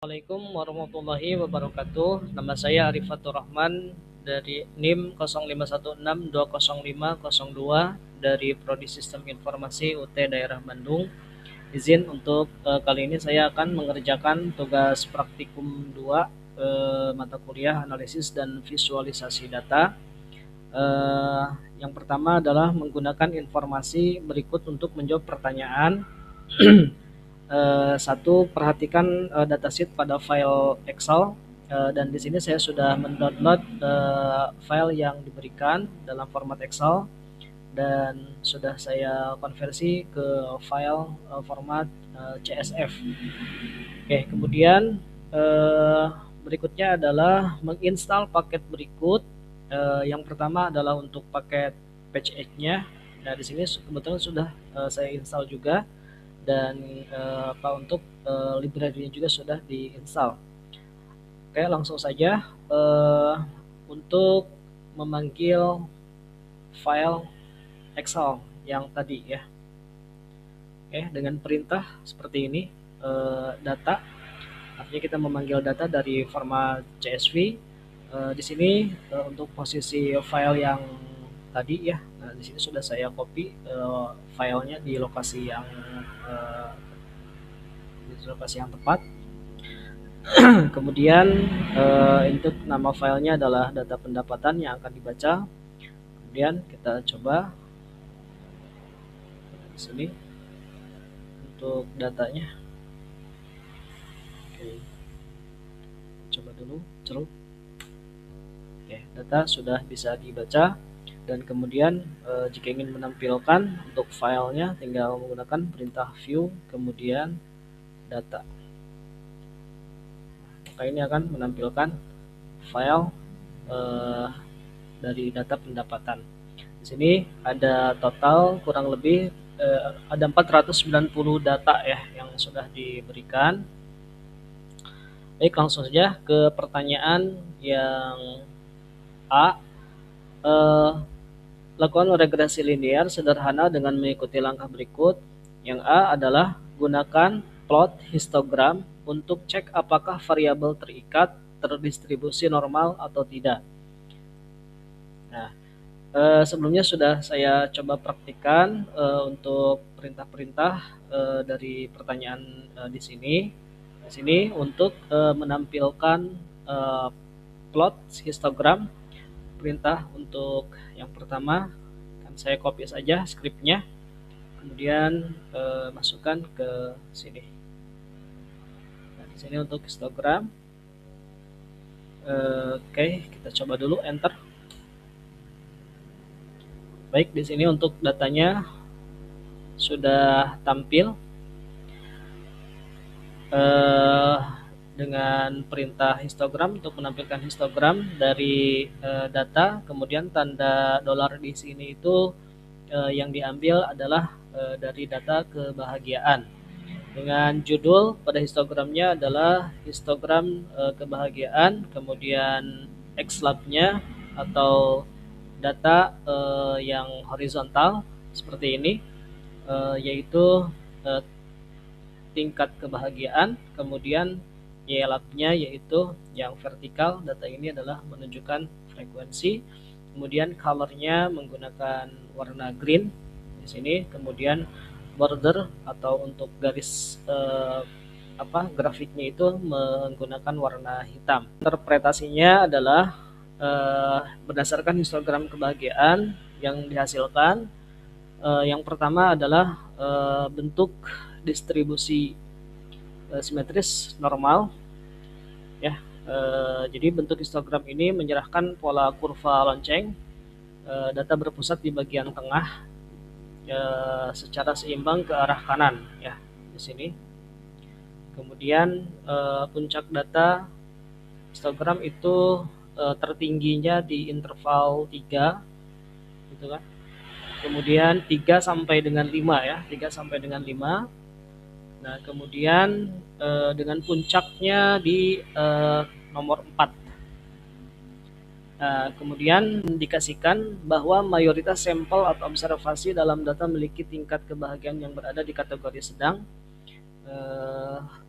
Assalamualaikum warahmatullahi wabarakatuh. Nama saya Arifatur Rahman dari NIM 0516200502 dari Prodi Sistem Informasi UT Daerah Bandung. Izin untuk kali ini saya akan mengerjakan tugas praktikum 2 mata kuliah analisis dan visualisasi data. Eh, yang pertama adalah menggunakan informasi berikut untuk menjawab pertanyaan. Satu, perhatikan datasheet pada file Excel, dan di sini saya sudah mendownload file yang diberikan dalam format Excel dan sudah saya konversi ke file format CSV. Oke, kemudian berikutnya adalah menginstal paket berikut. Yang pertama adalah untuk paket PageX-nya. Nah, di sini kebetulan sudah saya install juga, dan untuk library juga sudah diinstal. Oke, langsung saja untuk memanggil file Excel yang tadi ya. Oke, dengan perintah seperti ini, data, artinya kita memanggil data dari format CSV. Di sini untuk posisi file yang tadi ya. Nah, di sini sudah saya copy filenya di lokasi yang tepat. Kemudian untuk nama filenya adalah data pendapatan yang akan dibaca. Kemudian kita coba di sini untuk datanya. Oke, coba dulu ceruk. Oke, data sudah bisa dibaca, dan kemudian jika ingin menampilkan untuk filenya tinggal menggunakan perintah view kemudian data. Maka ini akan menampilkan file dari data pendapatan. Di sini ada total kurang lebih ada 490 data ya yang sudah diberikan. Baik, langsung saja ke pertanyaan yang A. Lakukan regresi linear sederhana dengan mengikuti langkah berikut. Yang A adalah gunakan plot histogram untuk cek apakah variabel terikat terdistribusi normal atau tidak. Nah, sebelumnya sudah saya coba praktikkan untuk perintah-perintah dari pertanyaan di sini. Di sini untuk menampilkan plot histogram, perintah untuk yang pertama kan saya copy saja skripnya, kemudian masukkan ke sini. Nah, di sini untuk histogram. Oke, kita coba dulu enter. Baik, di sini untuk datanya sudah tampil dengan perintah histogram untuk menampilkan histogram dari data. Kemudian tanda dolar di sini itu yang diambil adalah dari data kebahagiaan, dengan judul pada histogramnya adalah histogram kebahagiaan, kemudian xlab-nya atau data yang horizontal seperti ini, yaitu tingkat kebahagiaan, kemudian ylab-nya yaitu yang vertikal, data ini adalah menunjukkan frekuensi, kemudian color-nya menggunakan warna green di sini, kemudian border atau untuk garis grafiknya itu menggunakan warna hitam. Interpretasinya adalah berdasarkan histogram kebahagiaan yang dihasilkan. Yang pertama adalah bentuk distribusi simetris normal ya. Jadi bentuk histogram ini menyerahkan pola kurva lonceng, data berpusat di bagian tengah secara seimbang ke arah kanan ya di sini. Kemudian puncak data histogram itu tertingginya di interval 3 gitu kan. Kemudian 3 sampai dengan 5 ya, 3 sampai dengan 5. Nah, kemudian dengan puncaknya di nomor 4. Nah, kemudian indikasikan bahwa mayoritas sampel atau observasi dalam data memiliki tingkat kebahagiaan yang berada di kategori sedang.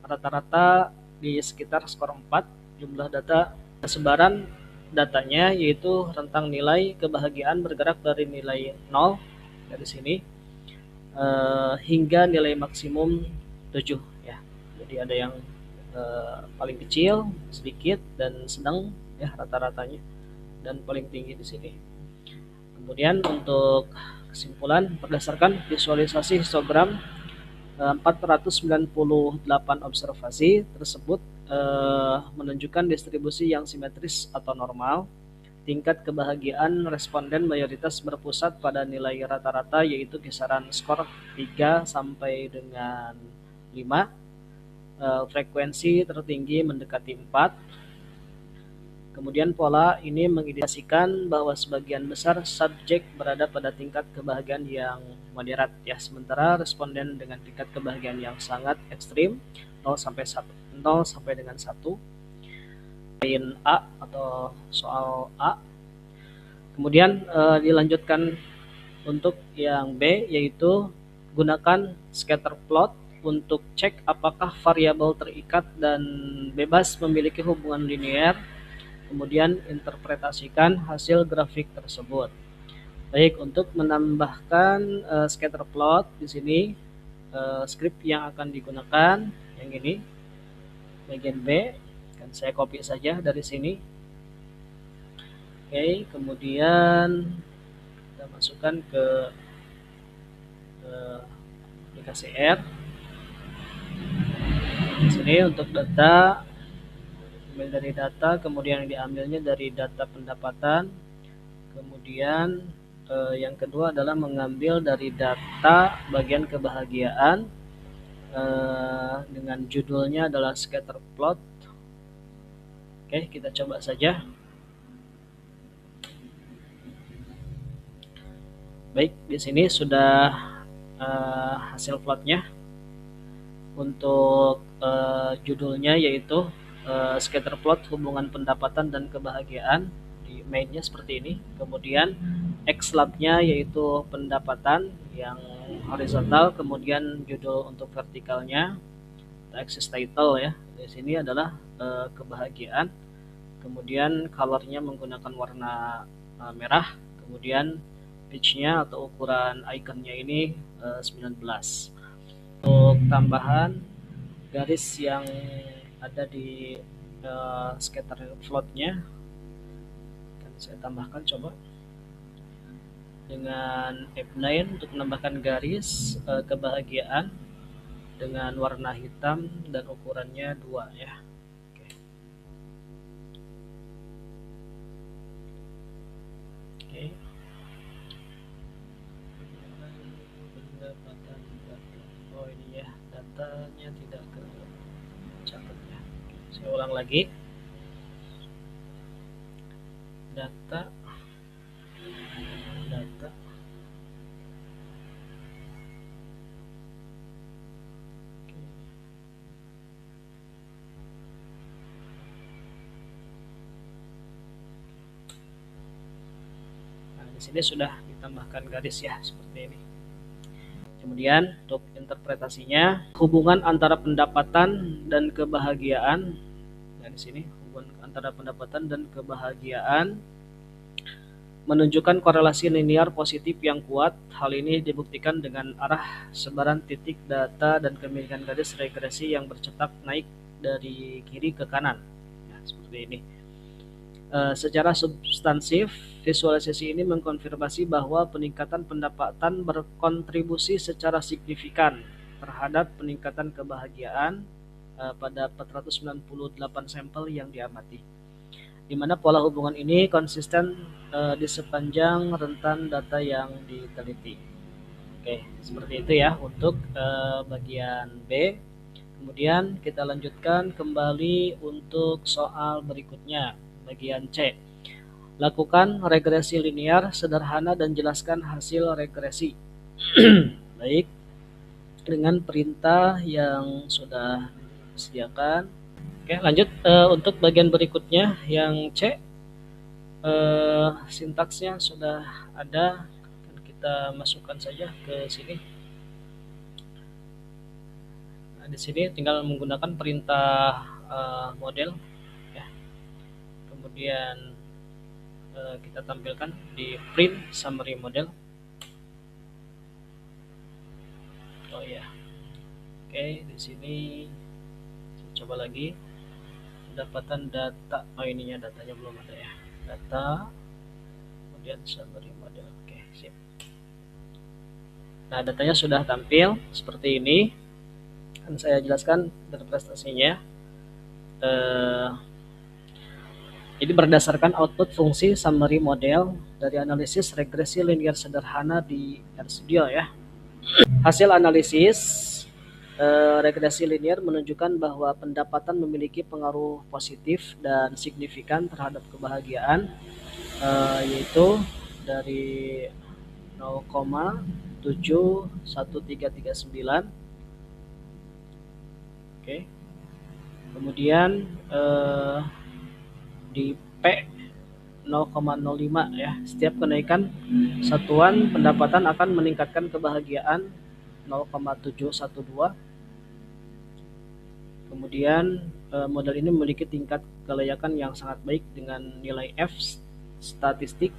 Rata-rata di sekitar skor 4. Jumlah data sebaran datanya yaitu rentang nilai kebahagiaan bergerak dari nilai 0 dari sini hingga nilai maksimum 7 ya. Jadi ada yang paling kecil, sedikit, dan sedang ya rata-ratanya, dan paling tinggi di sini. Kemudian untuk kesimpulan, berdasarkan visualisasi histogram 498 observasi tersebut menunjukkan distribusi yang simetris atau normal. Tingkat kebahagiaan responden mayoritas berpusat pada nilai rata-rata yaitu kisaran skor 3 sampai dengan 5. Frekuensi tertinggi mendekati 4. Kemudian pola ini mengindikasikan bahwa sebagian besar subjek berada pada tingkat kebahagiaan yang moderat ya, sementara responden dengan tingkat kebahagiaan yang sangat ekstrim 0 sampai dengan 1. Poin A atau soal A. Kemudian dilanjutkan untuk yang B, yaitu gunakan scatter plot untuk cek apakah variabel terikat dan bebas memiliki hubungan linear. Kemudian interpretasikan hasil grafik tersebut. Baik, untuk menambahkan scatter plot di sini script yang akan digunakan yang ini bagian B, kan saya copy saja dari sini. Oke, kemudian kita masukkan ke aplikasi R. Di sini untuk data, ambil dari data, kemudian diambilnya dari data pendapatan, kemudian yang kedua adalah mengambil dari data bagian kebahagiaan dengan judulnya adalah scatter plot. Oke, kita coba saja. Baik, di sini sudah hasil plotnya. Untuk judulnya yaitu scatter plot hubungan pendapatan dan kebahagiaan, di mainnya seperti ini. Kemudian X labnya yaitu pendapatan yang horizontal, kemudian judul untuk vertikalnya axis title ya. Di sini adalah kebahagiaan. Kemudian colornya menggunakan warna merah. Kemudian pitch-nya atau ukuran ikonnya ini 19. Untuk tambahan garis yang ada di scatter plotnya akan saya tambahkan, coba dengan F9 untuk menambahkan garis kebahagiaan dengan warna hitam dan ukurannya 2 ya. Oke. Oke. Oh ini ya, datanya tidak kecatat ya. Saya ulang lagi. Data. Nah, di sini sudah ditambahkan garis ya seperti ini. Kemudian untuk interpretasinya, hubungan antara pendapatan dan kebahagiaan. Nah, di sini hubungan antara pendapatan dan kebahagiaan menunjukkan korelasi linear positif yang kuat. Hal ini dibuktikan dengan arah sebaran titik data dan kemiringan garis regresi yang bercetak naik dari kiri ke kanan. Nah, seperti ini. Secara substansif, visualisasi ini mengkonfirmasi bahwa peningkatan pendapatan berkontribusi secara signifikan terhadap peningkatan kebahagiaan pada 498 sampel yang diamati, di mana pola hubungan ini konsisten di sepanjang rentan data yang diteliti. Oke, seperti itu ya untuk bagian B. Kemudian kita lanjutkan kembali untuk soal berikutnya. Bagian C. Lakukan regresi linear sederhana dan jelaskan hasil regresi. Baik, dengan perintah yang sudah disediakan. Oke, lanjut untuk bagian berikutnya yang C. Sintaksnya sudah ada, kita masukkan saja ke sini. Nah, di sini tinggal menggunakan perintah model ya. Kemudian kita tampilkan di print summary model. Oh ya, oke, di sini saya coba lagi pendapatan data. Oh, ininya datanya belum ada ya. Data, kemudian summary model. Oke, sip. Nah, datanya sudah tampil seperti ini. Akan saya jelaskan dari prestasinya. Jadi berdasarkan output fungsi summary model dari analisis regresi linear sederhana di RStudio ya. Hasil analisis regresi linear menunjukkan bahwa pendapatan memiliki pengaruh positif dan signifikan terhadap kebahagiaan, yaitu dari 0,71339. Oke. Kemudian di P 0,05 ya. Setiap kenaikan satuan pendapatan akan meningkatkan kebahagiaan 0,712. Kemudian model ini memiliki tingkat kelayakan yang sangat baik dengan nilai F statistik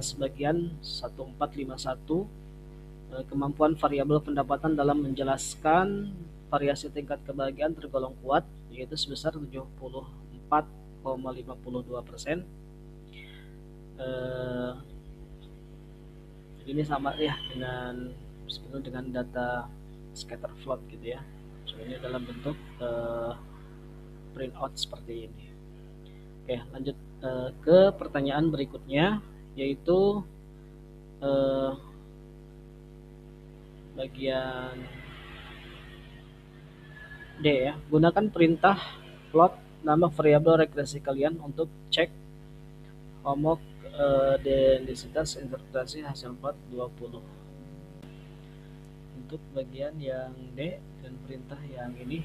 sebagian 1451. Kemampuan variabel pendapatan dalam menjelaskan variasi tingkat kebahagiaan tergolong kuat, yaitu sebesar 74,52%. Ini sama ya dengan data scatter plot gitu ya. So, ini dalam bentuk printout seperti ini. Oke, lanjut ke pertanyaan berikutnya, yaitu bagian D ya. Gunakan perintah plot nama variabel regresi kalian untuk cek homogenisitas interpretasi hasil plot 20. Untuk bagian yang D dan perintah yang ini,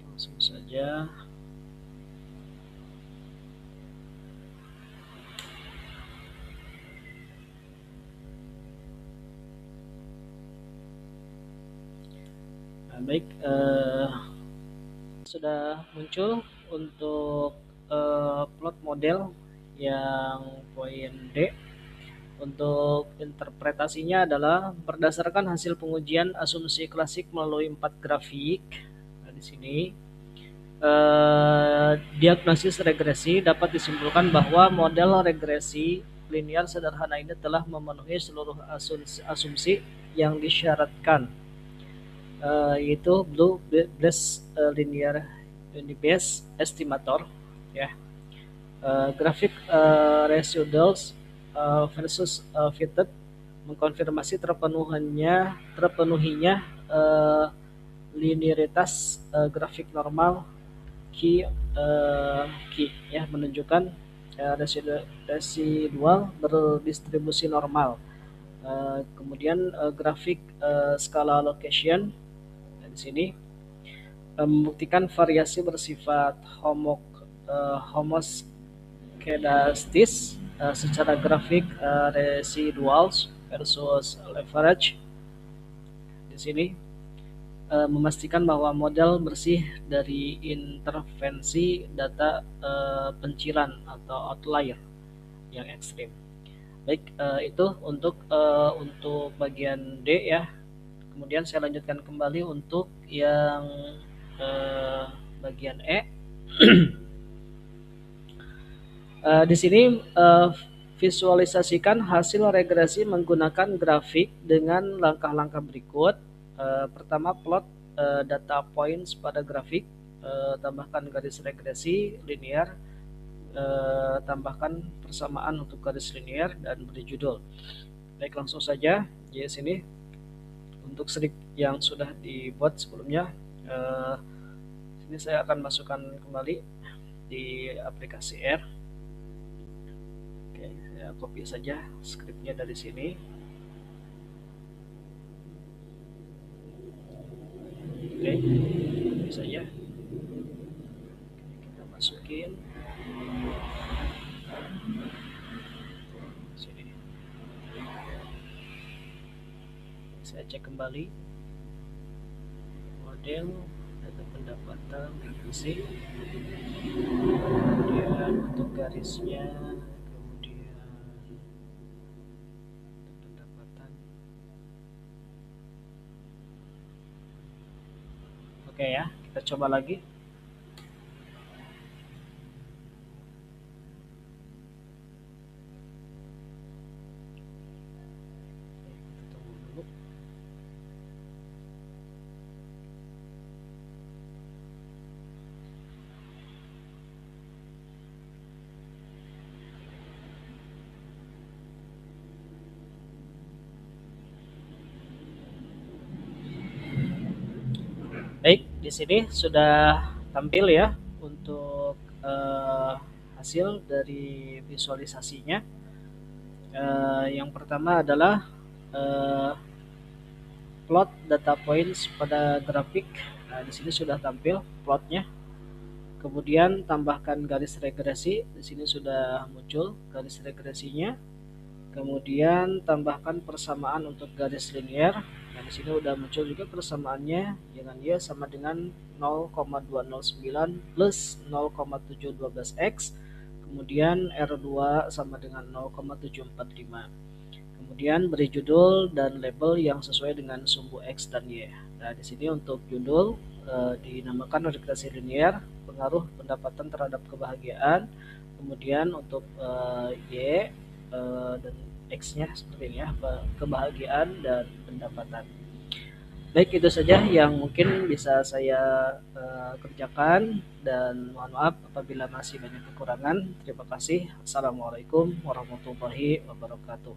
langsung saja baik, sudah muncul untuk plot model yang poin D. Untuk interpretasinya adalah berdasarkan hasil pengujian asumsi klasik melalui 4 grafik. Nah, di sini diagnosis regresi dapat disimpulkan bahwa model regresi linear sederhana ini telah memenuhi seluruh asumsi yang disyaratkan, yaitu Blue-based linear unibase estimator ya. Grafik residuals versus fitted mengkonfirmasi terpenuhinya linearitas grafik normal Q ya, menunjukkan residual berdistribusi normal. Kemudian grafik skala location di sini membuktikan variasi bersifat homoskedastis secara grafik residuals versus average. Di sini memastikan bahwa model bersih dari intervensi data pencilan atau outlier yang ekstrim. Baik, itu untuk bagian D ya. Kemudian saya lanjutkan kembali untuk yang bagian E. Di sini visualisasikan hasil regresi menggunakan grafik dengan langkah-langkah berikut. Pertama, plot data points pada grafik, tambahkan garis regresi linear, tambahkan persamaan untuk garis linear, dan beri judul. Baik, langsung saja di sini untuk script yang sudah dibuat sebelumnya. Sini saya akan masukkan kembali di aplikasi R. Oke, saya copy saja scriptnya dari sini. Oke, copy saja. Kita masukin sini. Saya cek kembali kembali model data pendapatan basic, kemudian untuk garisnya, kemudian untuk pendapatan. Oke ya, kita coba lagi. Kita tunggu dulu. Baik, di sini sudah tampil ya untuk hasil dari visualisasinya. Yang pertama adalah eh, plot data points pada grafik. Nah, di sini sudah tampil plotnya. Kemudian tambahkan garis regresi. Di sini sudah muncul garis regresinya. Kemudian tambahkan persamaan untuk garis linear. Nah, di sini udah muncul juga persamaannya dengan y sama dengan 0,209 plus 0,712x. Kemudian R2 sama dengan 0,745. Kemudian beri judul dan label yang sesuai dengan sumbu X dan Y. Nah, di sini untuk judul dinamakan regresi linear, pengaruh pendapatan terhadap kebahagiaan. Kemudian untuk Y dan X-nya seperti ini ya, kebahagiaan dan pendapatan. Baik, itu saja yang mungkin bisa saya kerjakan dan mohon maaf apabila masih banyak kekurangan. Terima kasih. Assalamualaikum warahmatullahi wabarakatuh.